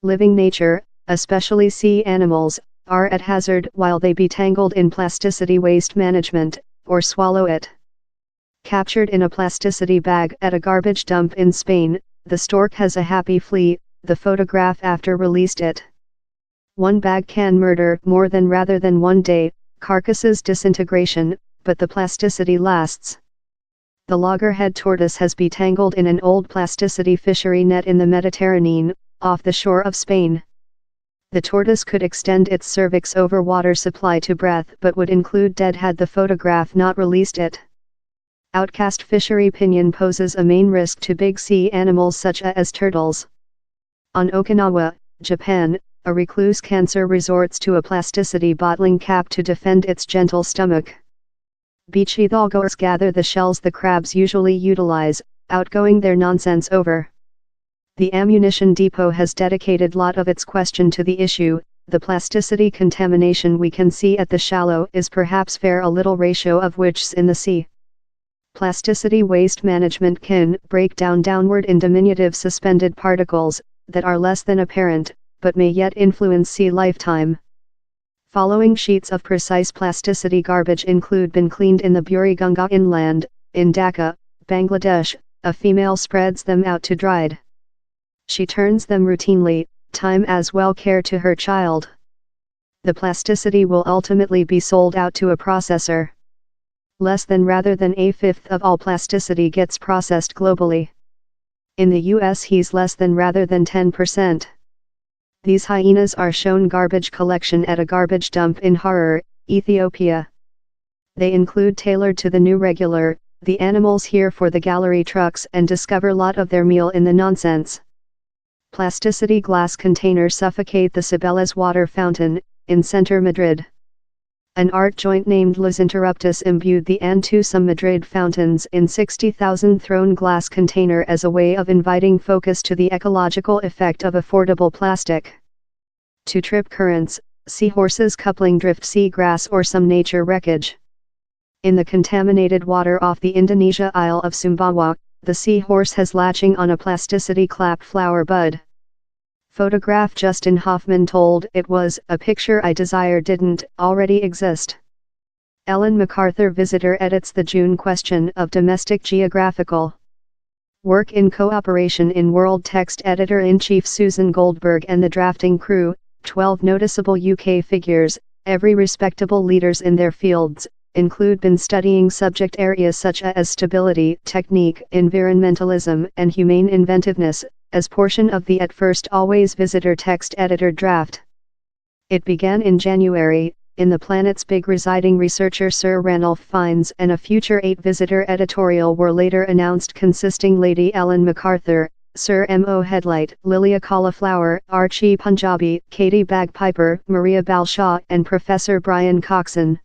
Living nature, especially sea animals, are at hazard while they be tangled in plasticity waste management, or swallow it. Captured in a plasticity bag at a garbage dump in Spain, the stork has a happy flee, the photograph after released it. One bag can murder more than rather than one day, carcasses disintegration, but the plasticity lasts. The loggerhead tortoise has been tangled in an old plasticity fishery net in the Mediterranean, off the shore of Spain. The tortoise could extend its cervix over water supply to breath but would include dead had the photograph not released it. Outcast fishery pinion poses a main risk to big sea animals such as turtles. On Okinawa, Japan, a recluse cancer resorts to a plasticity bottling cap to defend its gentle stomach. Beach hidalgos gather the shells the crabs usually utilize, outgoing their nonsense over. The ammunition depot has dedicated lot of its question to the issue. The plasticity contamination we can see at the shallow is perhaps fair a little ratio of which's in the sea. Plasticity waste management can break down downward in diminutive suspended particles, that are less than apparent, but may yet influence sea lifetime. Following sheets of precise plasticity garbage include been cleaned in the Buriganga inland, in Dhaka, Bangladesh. A female spreads them out to dried. She turns them routinely, time as well care to her child. The plasticity will ultimately be sold out to a processor. Less than rather than a fifth of all plasticity gets processed globally. In the US he's less than rather than 10%. These hyenas are shown garbage collection at a garbage dump in Harar, Ethiopia. They include tailored to the new regular, the animals here for the gallery trucks and discover lot of their meal in the nonsense. Plasticity glass container suffocate the Cibeles water fountain, in center Madrid. An art joint named Los Interruptus imbued the some Madrid fountains in 60,000 thrown glass container as a way of inviting focus to the ecological effect of affordable plastic. To trip currents, seahorses coupling drift seagrass or some nature wreckage. In the contaminated water off the Indonesia Isle of Sumbawa, the seahorse has latching on a plasticity clap flower bud. Photograph Justin Hoffman told it was a picture I desire didn't already exist. Ellen MacArthur visitor edits the June question of Domestic Geographical. Work in cooperation in World Text Editor-in-Chief Susan Goldberg and the drafting crew, 12 noticeable UK figures, every respectable leaders in their fields, include been studying subject areas such as stability, technique, environmentalism and humane inventiveness, as portion of the at first always visitor text editor draft. It began in January, in the Planet's Big residing researcher Sir Ranulph Fiennes and a future 8 visitor editorial were later announced consisting Lady Ellen MacArthur, Sir M.O. Headlight, Lilia Cauliflower, Archie Punjabi, Katie Bagpiper, Maria Balshaw and Professor Brian Coxon.